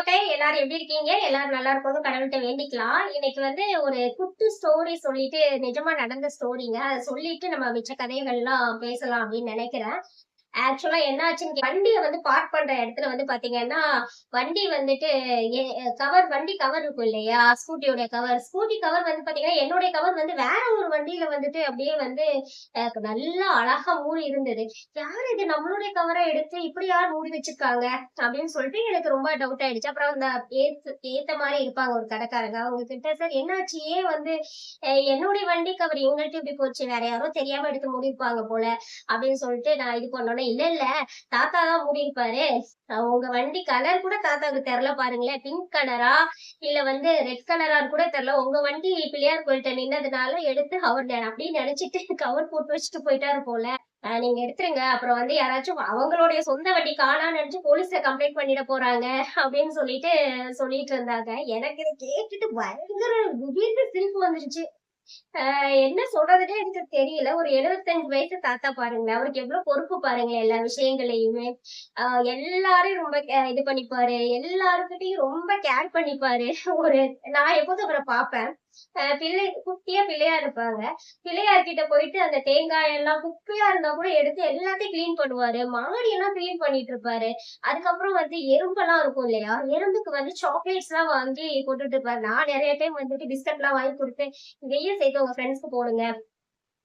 மக்களே எல்லாரும் எப்படி இருக்கீங்க? எல்லாரும் நல்லா இருக்கணும்னு கடவுள்ட்ட வேண்டிக்கலாம். இன்னைக்கு வந்து ஒரு குட்டி ஸ்டோரி சொல்லிட்டு நிஜமா நடந்த ஸ்டோரிங்க. அத சொல்லிட்டு நம்ம மிச்ச கதைகள்லாம் பேசலாம் அப்படின்னு நினைக்கிறேன். ஆக்சுவலா என்ன ஆச்சுன்னு வண்டிய வந்து பார்க் பண்ற இடத்துல வந்து பாத்தீங்கன்னா, வண்டி வந்துட்டு வண்டி கவர் இருக்கும் இல்லையா? ஸ்கூட்டியோட கவர். ஸ்கூட்டி கவர் வந்து பாத்தீங்கன்னா, என்னுடைய கவர் வந்து வேற ஒரு வண்டியில வந்துட்டு அப்படியே வந்து நல்லா அழகா மூடி இருந்தது. யார் இது நம்மளுடைய கவர எடுத்து இப்படி யார் மூடி வச்சிருக்காங்க? அப்படின்னு சொல்லிட்டு எனக்கு ரொம்ப டவுட் ஆயிடுச்சு. அப்புறம் அந்த ஏத்த மாரி இருப்பாங்க ஒரு கடைக்காரங்க. அவங்க கிட்ட சார் என்னாச்சு? ஏன் வந்து என்னுடைய வண்டி கவர் இவங்கள்ட்ட இப்படி போச்சு? வேற யாரோ தெரியாம எடுத்து மூடியிருப்பாங்க போல. அப்படின்னு சொல்லிட்டு நான் இது பண்ணோனே, "இல்ல, இல்ல தாத்தா தான் மூடியிருப்பாரு. உங்க வண்டி கலர் கூட தாத்தாவுக்கு தெரியல பாருங்களேன். பிங்க் கலரா? இல்ல வந்து ரெட் கலரான்னு கூட தெரியல. உங்க வண்டி பிள்ளையார் கோயில்ட்ட நின்னதுனால எடுத்து அவர் அப்படின்னு நெனச்சுட்டு கவர் போட்டு வச்சுட்டு போயிட்டாரு போல. நீங்க எடுத்துருங்க. அப்புறம் வந்து யாராச்சும் அவங்களுடைய சொந்த வண்டி காணான்னு நெனச்சு போலீஸ்ல கம்ப்ளைண்ட் பண்ணிட போறாங்க." அப்படின்னு சொல்லிட்டு இருந்தாங்க. எனக்கு இத கேட்டுட்டு பயங்கர திடீர்னு சிரிப்பு வந்துருச்சு. என்ன சொல்றதுன்னே எனக்கு தெரியல. ஒரு 75 வயசு தாத்தா பாருங்களேன். அவருக்கு எவ்ளோ பொறுப்பு பாருங்களேன் எல்லா விஷயங்களையுமே. அ எல்லாரையும் ரொம்ப இது பண்ணிப்பாரு. எல்லார்கிட்டயும் ரொம்ப கேர் பண்ணிப்பாரு. ஒரு நான் எப்போதும் அவர பாப்பேன். குட்டியா பிள்ளையார் இருப்பாங்க. பிள்ளையார் கிட்ட போயிட்டு அந்த தேங்காய் எல்லாம் குப்பையா இருந்தா கூட எடுத்து எல்லாத்தையும் கிளீன் பண்ணுவாரு. மாடி எல்லாம் கிளீன் பண்ணிட்டு இருப்பாரு. அதுக்கப்புறம் வந்து எறும்பெல்லாம் இருக்கும் இல்லையா? எறும்புக்கு வந்து சாக்லேட்ஸ்லாம் வாங்கி போட்டுட்டு இருப்பாரு. நான் நெறைய டைம் வந்துட்டு பிஸ்கட்லாம் வாங்கி குடுத்து, இதையும் சேர்த்து உங்க ஃப்ரெண்ட்ஸ்க்கு போடுங்க.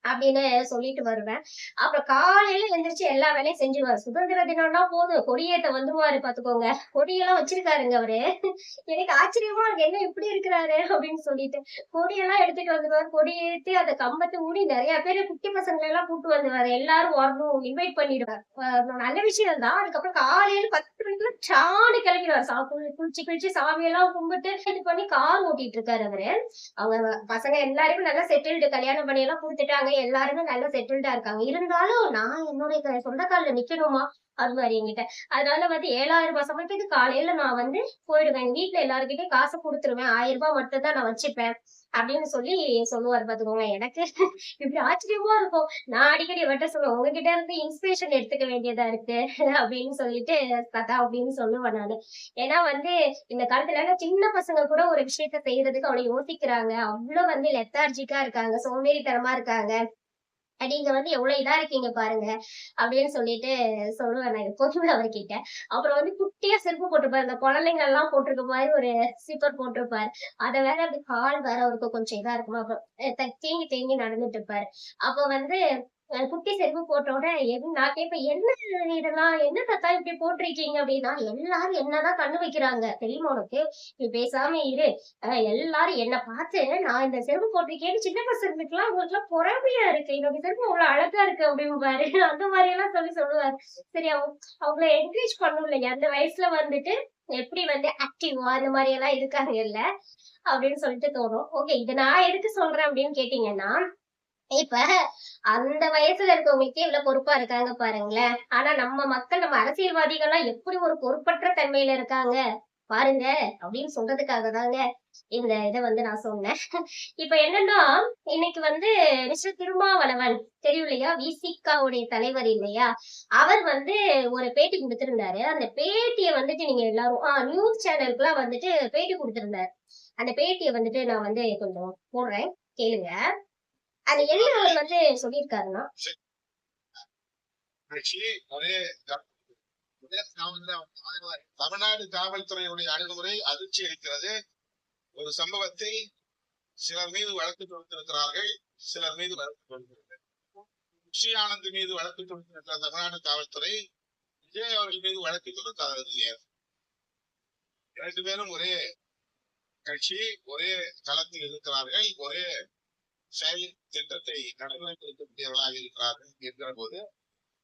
அப்படின்னு சொல்லிட்டு வருவேன். அப்புறம் காலையில எந்திரிச்சு எல்லா வேலையும் செஞ்சுருவாரு. சுதந்திர தினம்னா போதும், கொடியேத்த வந்துருவாரு பாத்துக்கோங்க. கொடியெல்லாம் வச்சிருக்காருங்க அவரு. எனக்கு ஆச்சரியமா இருக்கு. என்ன இப்படி இருக்கிறாரு அப்படின்னு சொல்லிட்டு. கொடியெல்லாம் எடுத்துட்டு வந்துருவாரு. கொடி ஏத்தி அந்த கம்பத்த ஊடி நெறைய பேரு குட்டி பசங்கள எல்லாம் கூட்டு வந்துருவாரு. எல்லாரும் வரணும் இன்வைட் பண்ணிடுவாரு. நல்ல விஷயம் தான். அதுக்கப்புறம் காலையில 10 மணிக்கெல்லாம் சான்னு கிளம்பிடுவாரு. குளிச்சு கிழிச்சு சாமியெல்லாம் கும்பிட்டு இது பண்ணி கார் ஓட்டிட்டு இருக்காரு அவரு. அவங்க பசங்க எல்லாருமே நல்லா செட்டில்டு கல்யாணம் பண்ணி எல்லாம் குடுத்துட்டாங்க. எல்லாருமே நல்லா செட்டில்டா இருக்காங்க. இருந்தாலும் நான் என்னுடைய சொந்த கால்ல நிக்கணுமா? அதுமாரி என்கிட்ட. அதனால வந்து 7,000 சமைக்கிறதுக்கு காலையில நான் வந்து போயிடுவேன். எங்க வீட்ல எல்லார்கிட்டயும் காசு குடுத்துருவேன். ரூ. 1000 மட்டும் தான் நான் வச்சுப்பேன். அப்படின்னு சொல்லுவாரு பாத்துக்கோங்க. எனக்கு இப்படி ஆச்சரியமா இருக்கும். நான் அடிக்கடி இவர்ட்ட சொல்லுவேன். உங்ககிட்ட இருந்து இன்ஸ்பிரேஷன் எடுத்துக்க வேண்டியதா இருக்கு அப்படின்னு சொல்லிட்டு தாத்தா அப்படின்னு சொல்லுவேன் நானு. ஏன்னா வந்து இந்த காலத்துல சின்ன பசங்க கூட ஒரு விஷயத்த செய்யறதுக்கு அவ்வளவு யோசிக்கிறாங்க. அவ்வளவு வந்து லெத்தார்ஜிக்கா இருக்காங்க. சோம்பேறித்தனமா இருக்காங்க. நீங்க வந்து எவ்வளவு இதா இருக்கீங்க பாருங்க. அப்படின்னு சொல்லிட்டு சொல்லுவேன் நான் எப்போதுமே அவர்கிட்ட. அப்புறம் வந்து குட்டியா செருப்பு போட்டிருப்பாரு. இந்த குழந்தைங்க எல்லாம் போட்டிருக்க மாரி ஒரு ஸ்லிப்பர் போட்டிருப்பாரு. அத வேற அப்படி கால் வேற அவருக்கு கொஞ்சம் இதா இருக்குமா, அப்புறம் தேங்கி தேங்கி நடந்துட்டு இருப்பாரு. அப்ப வந்து குட்டி செருப்பு போட்ட உடனே நான் கேட்பேன், "என்ன இதெல்லாம்? என்ன தாத்தா இப்படி போட்டிருக்கீங்க?" அப்படின்னா, "எல்லாரும் என்னதான் கண்ணு வைக்கிறாங்க தெரியுமா உனக்கு? நீ பேசாம இரு. எல்லாரும் என்ன பார்த்து நான் இந்த செருப்பு போட்டிருக்கேன்னு சின்ன பசங்களுக்குலாம் அவங்களுக்குலாம் பொறாமையா இருக்கு. என்னோட செருப்பு அவ்வளவு அழகா இருக்கு அப்படிம்பாரு. அந்த மாதிரி எல்லாம் சொல்லுவாரு. சரி அவங்கள என்கரேஜ் பண்ணணும் இல்லையா? அந்த வயசுல வந்துட்டு எப்படி வந்து ஆக்டிவா அந்த மாதிரி எல்லாம் இருக்காங்கல்ல அப்படின்னு சொல்லிட்டு தோணும். ஓகே, இத நான் எதுக்கு சொல்றேன் அப்படின்னு கேட்டீங்கன்னா, இப்ப அந்த வயசுல இருக்கவங்களுக்கே இவ்வளவு பொறுப்பா இருக்காங்க பாருங்களேன். ஆனா நம்ம மக்கள், நம்ம அரசியல்வாதிகள்லாம் எப்படி ஒரு பொறுப்பற்ற தன்மையில இருக்காங்க பாருங்க அப்படின்னு சொல்றதுக்காக தாங்க இந்த இத வந்து நான் சொன்னேன். இப்ப என்னன்னா, இன்னைக்கு வந்து மிஸ்டர் திருமாவளவன் தெரியும் இல்லையா? விசிகாவுடைய தலைவர் இல்லையா? அவர் வந்து ஒரு பேட்டி குடுத்திருந்தாரு. அந்த பேட்டிய வந்துட்டு நீங்க எல்லாரும் நியூஸ் சேனலுக்குலாம் வந்துட்டு பேட்டி குடுத்திருந்தாரு. அந்த பேட்டிய வந்துட்டு நான் வந்து கொஞ்சம் போடுறேன். கேளுங்க. அது என்ன அவர் வந்து சொல்லியிருக்காருன்னா, தமிழ்நாடு காவல்துறையுடைய அணுகுமுறை அதிர்ச்சி அளிக்கிறது. ஒரு சம்பவத்தை சிலர் மீது வழக்கு தொடுத்திருக்கிறார்கள், சிலர் மீது வழக்கு தொடுத்திருக்கிறார்கள். ஷி ஆனந்த் மீது வழக்கு தொடுத்திருக்கிற தமிழ்நாடு காவல்துறை விஜய் அவர்கள் மீது வழக்கு தொடுக்காதது ஏன்? 2 பேரும் ஒரே கட்சி, ஒரே களத்தில் இருக்கிறார்கள், ஒரே செயல் திட்டத்தை நடைமுறைப்படுத்தக்கூடியவர்களாக இருக்கிறார்கள் என்கிற போது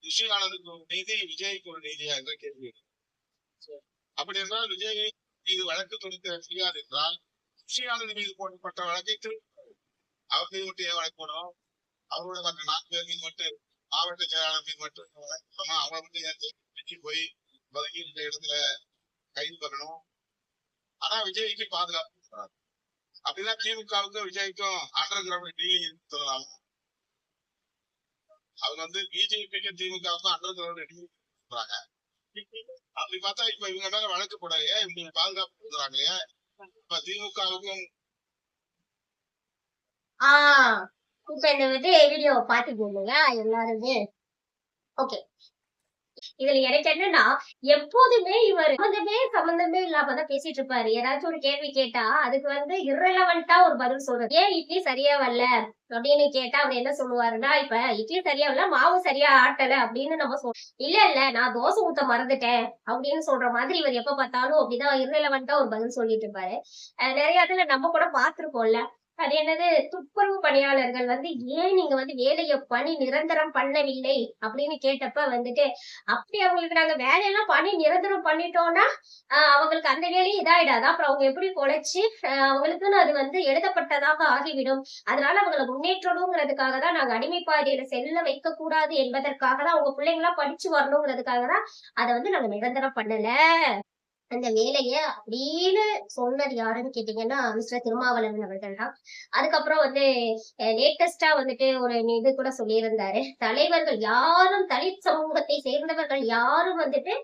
ரிஷி ஆனந்துக்கு ஒரு நீதி, விஜய்க்கு ஒரு நீதியா என்ற கேள்வி. அப்படி என்றால் விஜய் மீது வழக்கு தொடுக்க முடியாது என்றால் ரிஷி ஆனந்த் மீது போடப்பட்ட வழக்கை அவர் மீது மட்டும் ஏன் வழக்கு போடணும்? அவரோட மற்ற 4 பேர் மீது மட்டும், மாவட்ட செயலாளர் மீது மட்டும் அவங்களை மட்டும் ஏற்றி போய் பதவி இருந்த இடத்துல கைது பண்ணணும். ஆனா விஜய்க்கு பாதுகாப்பு அப்படிதான் திமுகவுக்கும் விஜய்க்கும் அண்டர் கிரவுண்ட் டீலிங் சொல்லலாம். அவங்க வந்து பிஜேபிக்கும் திமுகவுக்கும் அண்டர் கிரவுண்ட் டீலிங் சொல்றாங்க. அப்படி பார்த்தா இப்ப இவங்க மேல வழக்கு போடையே இவங்க பாதுகாப்பு கொடுக்குறாங்களே இப்ப திமுகவுக்கும் இப்ப இந்த வந்து வீடியோ பாத்துக்கோங்க இல்லையா எல்லாருமே. ஓகே, இதுல எனக்கு என்னன்னா எப்போதுமே இவர் சம்பந்தமே இல்லாமதான் பேசிட்டு இருப்பாரு. ஏதாச்சும் ஒரு கேள்வி கேட்டா அதுக்கு வந்து இரலவெண்டா ஒரு பதில் சொல்றது. ஏன் இட்லி சரியா வரல அப்படின்னு கேட்டா அவர் என்ன சொல்லுவாருன்னா, இப்ப இட்லி சரியா வரல, மாவு சரியா ஆட்டல அப்படின்னு நம்ம இல்ல நான் தோசை ஊத்த மறந்துட்டேன் அப்படின்னு சொல்ற மாதிரி இவர் எப்ப பார்த்தாலும் அப்படிதான் இரலவெண்டா ஒரு பதில் சொல்லிட்டு இருப்பாரு. நிறைய இதுல நம்ம கூட பாத்துருக்கோம்ல. அது என்னது, துப்புரவு பணியாளர்கள் வந்து ஏன் நீங்க வந்து வேலையை பணி நிரந்தரம் பண்ணவில்லை அப்படின்னு கேட்டப்ப வந்துட்டு, அப்படி அவங்களுக்கு நாங்க வேலையெல்லாம் பண்ணி நிரந்தரம் பண்ணிட்டோம்னா அவங்களுக்கு அந்த வேலையே இதாயிடாது, அப்புறம் அவங்க எப்படி பொழைச்சு அவங்களுக்குன்னு அது வந்து எழுதப்பட்டதாக ஆகிவிடும். அதனால அவங்களை முன்னேற்றணுங்கிறதுக்காக தான் நாங்க அடிமை பாதையில செல்ல வைக்க கூடாது என்பதற்காக தான் அவங்க பிள்ளைங்க எல்லாம் படிச்சு வரணுங்கிறதுக்காக தான் அதை வந்து நாங்க நிரந்தரம் பண்ணல அந்த வேலைய அப்படின்னு சொன்னது யாருன்னு கேட்டீங்கன்னா மிஸ்டர் திருமாவளவன் அவர்கள் தான். அதுக்கப்புறம் வந்து லேட்டஸ்டா வந்துட்டு ஒரு இது கூட சொல்லியிருந்தாரு, தலைவர்கள் யாரும் தலித் சமூகத்தை சேர்ந்தவர்கள் யாரும் வந்துட்டு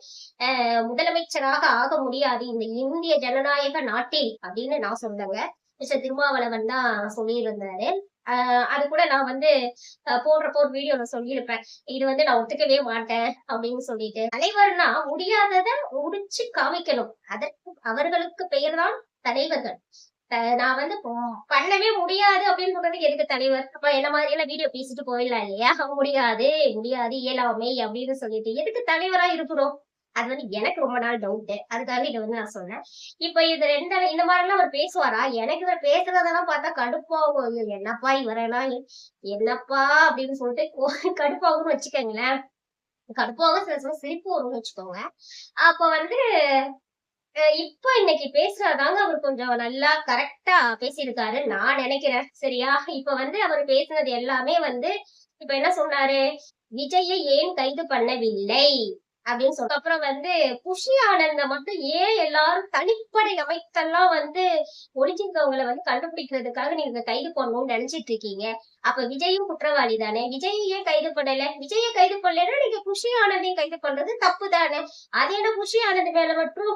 முதலமைச்சராக ஆக முடியாது இந்த இந்திய ஜனநாயக நாட்டில் அப்படின்னு நான் சொன்னேங்க. மிஸ்டர் திருமாவளவன் தான் சொல்லியிருந்தாரு. அது கூட நான் வந்து போடுறப்போ ஒரு வீடியோல சொல்லியிருப்பேன், இது வந்து நான் ஒத்துக்கவே மாட்டேன் அப்படின்னு சொல்லிட்டு. தலைவர்னா முடியாதத முடிச்சு காமிக்கணும், அதற்கு அவர்களுக்கு பெயர் தான் தலைவர்கள். நான் வந்து பண்ணவே முடியாது அப்படின்னு சொல்றதுக்கு எதுக்கு தலைவர்? அப்ப என்ன மாதிரி எல்லாம் வீடியோ பேசிட்டு போயிடலாம் இல்லையா? முடியாது முடியாது இயலாமை அப்படின்னு சொல்லிட்டு எதுக்கு தலைவரா இருக்கணும்? அது வந்து எனக்கு ரொம்ப நாள் டவுட். அதுக்காக இதை வந்து நான் சொன்னேன். இப்ப இது இந்த மாதிரி எல்லாம் அவர் பேசுவாரா? எனக்கு இவர் பேசுறதெல்லாம் பார்த்தா கடுப்பாகும். என்னப்பா இவரெல்லாம் என்னப்பா அப்படின்னு சொல்லிட்டு கடுப்பாகும்னு வச்சுக்கோங்களேன். கடுப்பாக சில சமயம் சிரிப்பு வரும்னு வச்சுக்கோங்க. அப்ப வந்து இப்ப இன்னைக்கு பேசுறதாங்க அவர் கொஞ்சம் நல்லா கரெக்டா பேசியிருக்காரு நான் நினைக்கிறேன். சரியா? இப்ப வந்து அவர் பேசுனது எல்லாமே வந்து இப்ப என்ன சொன்னாரு, விஜயை ஏன் கைது பண்ணவில்லை அப்படின்னு சொல்ற அப்புறம் வந்து குஷி ஆனந்த மட்டும் ஏன் எல்லாரும் தனிப்படை அமைத்தெல்லாம் வந்து ஒளிஞ்சிருக்கவங்களை வந்து கண்டுபிடிக்கிறதுக்காக நீங்க கைது பண்ணணும்னு நினைச்சிட்டு இருக்கீங்க. அப்ப விஜயும் குற்றவாளி தானே, விஜயும் ஏன் கைது பண்ணல? விஜய கைது பண்ணலன்னா நீங்க குஷி ஆனந்தையும் கைது பண்றது தப்பு தானே. அது என்ன குஷி ஆனந்த் மேல மட்டும்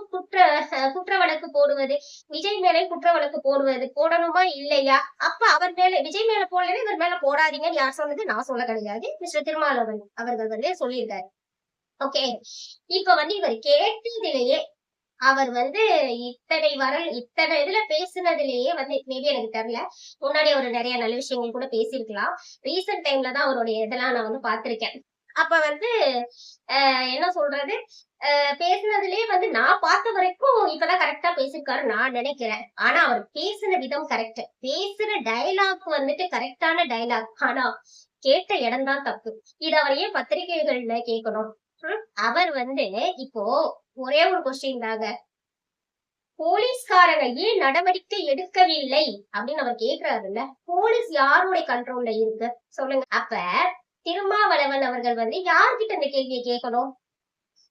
குற்ற வழக்கு போடுவது, விஜய் மேலே குற்ற வழக்கு போடணுமா இல்லையா? அப்ப அவர் மேல விஜய் மேல போடலன்னா இவர் மேல போடாதீங்கன்னு யார் சொன்னது? நான் சொல்ல கிடையாது, மிஸ்டர் திருமாவளவன் அவர்கள் வந்து சொல்லியிருக்காரு. ஓகே, இப்ப வந்து இவர் கேட்டதிலேயே அவர் வந்து இத்தனை இதுல பேசுனதுலயே வந்து மேபி எனக்கு தெரியல, முன்னாடி அவர் நிறைய நல்ல விஷயங்கள் கூட பேசியிருக்கலாம். ரீசெண்ட் டைம்ல தான் அவருடைய இதெல்லாம் நான் வந்து பார்த்திருக்கேன். அப்ப வந்து என்ன சொல்றது, பேசுனதுலயே வந்து நான் பார்த்த வரைக்கும் இப்பதான் கரெக்டா பேசிருக்காரு நான் நினைக்கிறேன். ஆனா அவர் பேசின விதம் கரெக்ட், பேசுற டயலாக் வந்துட்டு கரெக்டான டயலாக். ஆனா கேட்ட இடம் தான் தப்பு. இது அவர் ஏன் பத்திரிகைகள்ல கேட்கணும்? அவர் வந்து இப்போ ஒரே ஒரு கொஸ்டின் தாங்க, போலீஸ்காரங்க ஏன் நடவடிக்கை எடுக்கவில்லை அப்படின்னு அவர் கேக்குறாருல்ல. போலீஸ் யாருடைய கண்ட்ரோல்ல இருக்கு சொல்லுங்க. அப்ப திருமாவளவன் அவர்கள் வந்து யார்கிட்ட இந்த கேள்வியை கேட்கணும்?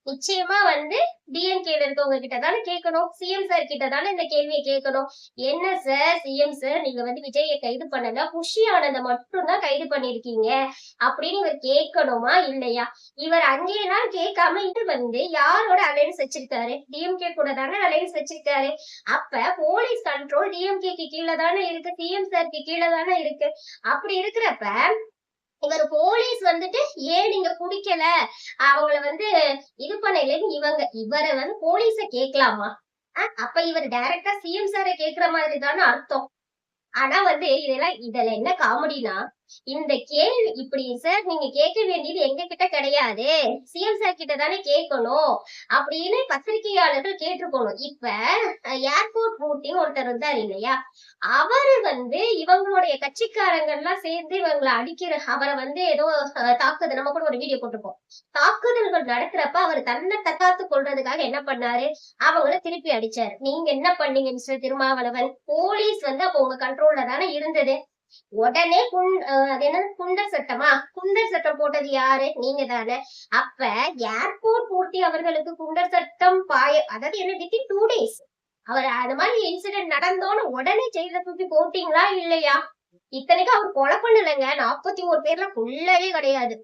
நிச்சயமா வந்து டிஎம்கேல இருக்கவங்க கிட்ட தானே கேட்கணும், சிஎம் சார் கிட்ட தானே இந்த கேள்வியை கேட்கணும். என்ன சார் சிஎம் சார், நீங்க வந்து விஜயை கைது பண்ணல, குஷி ஆனந்த மட்டும்தான் கைது பண்ணிருக்கீங்க அப்படின்னு இவர் கேட்கணுமா இல்லையா? இவர் அங்கேயெல்லாம் கேட்காம இது வந்து யாரோட அலைன்ஸ் வச்சிருக்காரு? டிஎம்கே கூட தானே அலைன்ஸ் வச்சிருக்காரு. அப்ப போலீஸ் கண்ட்ரோல் டிஎம்கேக்கு கீழே தானே இருக்கு, சிஎம் சாருக்கு கீழே தானே இருக்கு. அப்படி இருக்கிறப்ப இவர் போலீஸ் வந்துட்டு ஏன் நீங்க குடிக்கல, அவங்கள வந்து இது பண்ணலன்னு இவரை வந்து போலீஸ கேட்கலாமா? அப்ப இவர் டைரக்டா சிஎம் சாரை கேக்குற மாதிரி தானே அர்த்தம். ஆனா வந்து இதுல என்ன காமெடினா, இந்த கேள்வி இப்படி சார் நீங்க கேட்க வேண்டியது எங்க கிட்ட கிடையாது, சிஎம் சார் கிட்ட தானே கேட்கணும் அப்படின்னு பத்திரிகையாளர்கள் கேட்டிருக்கணும். இப்ப ஏர்போர்ட் ரூட்டிங் ஒருத்தர் இருந்தார் இல்லையா, அவரு வந்து இவங்களுடைய கட்சிக்காரங்க எல்லாம் சேர்ந்து இவங்களை அவரை வந்து ஏதோ தாக்குதல், நம்ம கூட ஒரு வீடியோ போட்டிருப்போம், தாக்குதல்கள் நடக்கிறப்ப அவர் தன்னை தற்காத்து கொள்றதுக்காக என்ன பண்ணாரு, அவங்கள திருப்பி அடிச்சாரு. நீங்க என்ன பண்ணீங்க மிஸ்டர் திருமாவளவன்? போலீஸ் வந்து அப்ப உங்க கண்ட்ரோல்ல தானே இருந்தது. உடனே அது என்னது குண்டர் சட்டமா, குண்டர் சட்டம் போட்டது யாரு? நீங்க தானே. அப்ப ஏர்போர்ட் பூர்த்தி அவர்களுக்கு குண்டர் சட்டம் அதாவது என்ன வித்தின் 2 days அவர் அந்த மாதிரி இன்சிடென்ட் நடந்தோன்னு உடனே ஜெயில தூக்கி போட்டீங்களா இல்லையா? இத்தனைக்கும் அவர் கொலை பண்ணலைங்க, 41 பேர்லாம் கொல்லவே கிடையாது.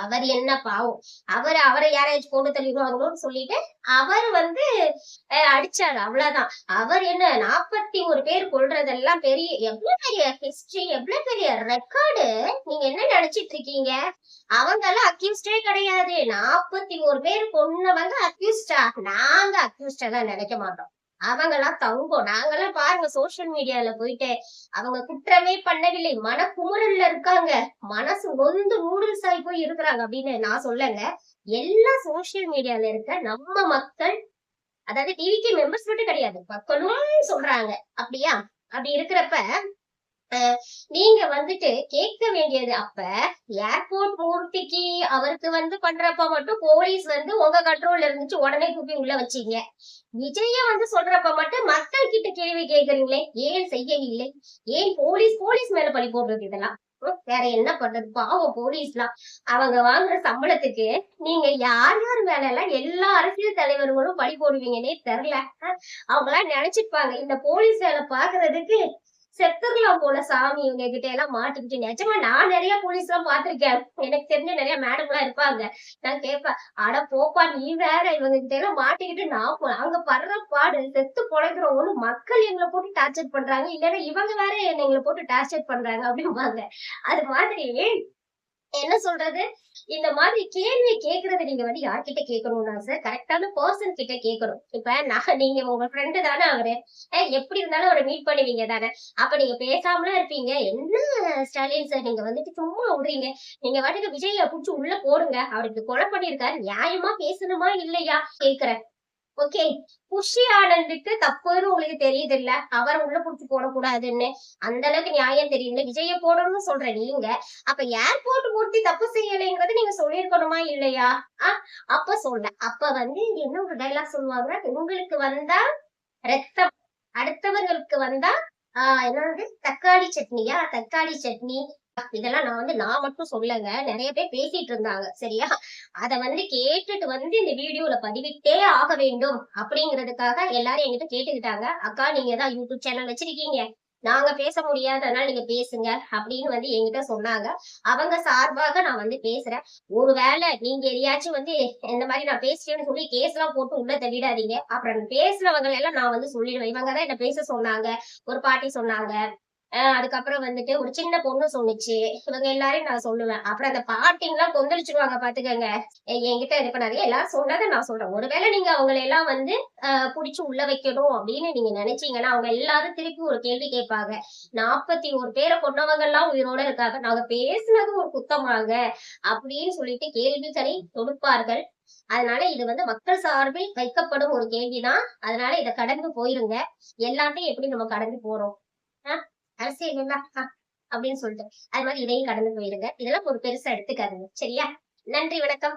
அவர் என்ன பாவம், அவரை யாராச்சும் போட்டு தள்ளிடுவாங்களோன்னு சொல்லிட்டு அவர் வந்து அடிச்சாரு, அவ்வளவுதான். அவர் என்ன 41 பேர் கொல்றதெல்லாம் பெரிய எவ்வளவு பெரிய ஹிஸ்டரி, எவ்வளவு பெரிய ரெக்கார்டு. நீங்க என்ன நினைச்சிட்டு இருக்கீங்க? அவங்க எல்லாம் அக்யூஸ்டே கிடையாது. 41 பேர் கொன்னவங்க அக்யூஸ்டா? நாங்க அக்யூஸ்டா தான் நினைக்க மாட்டோம். அவங்கெல்லாம் தங்கம். நாங்கெல்லாம் பாருங்க சோசியல் மீடியால போயிட்டு அவங்க குற்றமே பண்ணவில்லை, மனக்குமுறல்ல இருக்காங்க, மனசு நொந்து நூடுல்ஸ் ஆகி போய் இருக்கிறாங்க அப்படின்னு நான் சொல்லங்க. எல்லா சோசியல் மீடியால இருக்க நம்ம மக்கள், அதாவது டிவிகே மெம்பர்ஸ் மட்டும் கிடையாது, மக்களும் சொல்றாங்க. அப்படியா? அப்படி இருக்கிறப்ப நீங்க வந்துட்டு கேட்க வேண்டியது, அப்ப ஏர்போர்ட் மூர்த்திக்கு அவருக்கு வந்து பண்றப்ப மட்டும் போலீஸ் வந்து உங்க கண்ட்ரோல்ல இருந்துச்சு, உடனே தூக்கி உள்ள வச்சீங்க. விஜய வந்து சொல்றப்ப மட்டும் மக்கள் கிட்ட கேள்வி கேட்கறீங்களே, ஏன் செய்யவில்லை? ஏன் போலீஸ் மேல பழி போடுறது? இதெல்லாம் வேற என்ன பண்றது? பாவம் போலீஸ்லாம் அவங்க வாங்குற சம்பளத்துக்கு நீங்க யார் யார் மேல எல்லாம் எல்லா அரசியல் தலைவர்களும் பழி போடுவீங்கன்னே தெரியல. அவங்க எல்லாம் நினைச்சிருப்பாங்க இந்த போலீஸ் வேலை பாக்குறதுக்கு செத்துக்கலாம் போல சாமி இவங்க கிட்ட எல்லாம் மாட்டிக்கிட்டு. நிஜமா நான் நிறைய போலீஸ் எல்லாம் பாத்திருக்கேன். எனக்கு தெரிஞ்ச நிறைய மேடம் எல்லாம் இருப்பாங்க. நான் கேட்பேன், அட போப்பா நீ வேற, இவங்க கிட்ட எல்லாம் மாட்டிக்கிட்டு நாங்க படுற பாடு, செத்து பொழைக்கிறோம். ஒண்ணு மக்கள் எங்களை போட்டு டார்ச்சர் பண்றாங்க, இல்லைன்னா இவங்க வேற எங்களை போட்டு டார்ச்சர் பண்றாங்க அப்படிம்பாங்க. அது மாதிரி என்ன சொல்றது, இந்த மாதிரி கேள்வி கேக்குறது நீங்க வந்து யார்கிட்ட கேட்கணும்னா சார், கரெக்டான பர்சன் கிட்ட கேட்கணும். இப்ப நீங்க உங்க ஃப்ரெண்டு தானே அவரு, எப்படி இருந்தாலும் அவரை மீட் பண்ணுவீங்க தானே. அப்ப நீங்க பேசாமலாம் இருப்பீங்க? என்ன ஸ்டாலின் சார் நீங்க வந்துட்டு சும்மா விடுறீங்க, நீங்க வாட்டுக்கு விஜய புடிச்சு உள்ள போடுங்க, அவருக்கு கொலை பண்ணிருக்காரு, நியாயமா பேசணுமா இல்லையா கேக்குறேன். ஓகே, புஷி ஆனந்துக்கு தப்புன்னு உங்களுக்கு தெரியுது இல்ல, அவரை உள்ள புடிச்சு போடக்கூடாதுன்னு அந்த அளவுக்கு நியாயம் தெரியுதுல, விஜய போடணும்னு சொல்ற நீங்க, அப்ப ஏர்போர்ட் மூர்த்தி தப்பு செய்யலைங்கிறது நீங்க சொல்லிருக்கணுமா இல்லையா? அப்ப சொல்ல, அப்ப வந்து என்ன ஒரு டைலாக் சொல்லுவாங்க, உங்களுக்கு வந்தா ரத்தம், அடுத்தவர்களுக்கு வந்தா என்னது தக்காளி சட்னியா, தக்காளி சட்னி. இதெல்லாம் நான் மட்டும் சொல்லங்க, நிறைய பேர் பேசிட்டு இருந்தாங்க. சரியா? அத வந்து கேட்டுட்டு வந்து இந்த வீடியோல பதிவிட்டே ஆக வேண்டும் அப்படிங்கிறதுக்காக எல்லாரும் என்கிட்ட கேட்டுக்கிட்டாங்க. அக்கா நீங்க தான் யூடியூப் சேனல் வச்சிருக்கீங்க, நாங்க பேச முடியாதனால நீங்க பேசுங்க அப்படின்னு வந்து என்கிட்ட சொன்னாங்க. அவங்க சார்பாக நான் வந்து பேசுறேன். ஒருவேளை நீங்க எதையாச்சும் வந்து இந்த மாதிரி நான் பேசுறேன்னு சொல்லி கேஸ் எல்லாம் போட்டு உள்ள தள்ளிடாதீங்க. அப்புறம் பேசுறவங்க எல்லாம் நான் வந்து சொல்லிடுவேன், இவங்கதான் என்ன பேச சொன்னாங்க, ஒரு பாட்டி சொன்னாங்க, அதுக்கப்புறம் வந்துட்டு ஒரு சின்ன பொண்ணு சொன்னுச்சு, இவங்க எல்லாரையும் நான் சொல்லுவேன். அப்புறம் அந்த பாட்டிங்கெல்லாம் கொந்தளிச்சிருவாங்க பாத்துக்கங்க. என்கிட்ட இது பண்ணாதீங்க, எல்லாரும் சொன்னதை நான் சொல்றேன். ஒருவேளை நீங்க அவங்களை எல்லாம் வந்து புடிச்சு உள்ள வைக்கணும் அப்படின்னு நீங்க நினைச்சீங்கன்னா, அவங்க எல்லாரும் திருப்பி ஒரு கேள்வி கேட்பாங்க, 41 பேரை கொண்டவங்க எல்லாம் உயிரோட இருக்காங்க, நாங்க பேசுனது ஒரு குத்தமாங்க அப்படின்னு சொல்லிட்டு கேள்விகளை தொடுப்பார்கள். அதனால இது வந்து மக்கள் சார்பில் வைக்கப்படும் ஒரு கேள்விதான். அதனால இதை கடந்து போயிருங்க. எல்லாத்தையும் எப்படி நம்ம கடந்து போறோம், அரசியல் என்ன அப்படின்னு சொல்லிட்டு அது மாதிரி இதையும் கடந்து போயிருங்க. இதெல்லாம் ஒரு பெருசா எடுத்துக்காதுங்க. சரியா? நன்றி, வணக்கம்.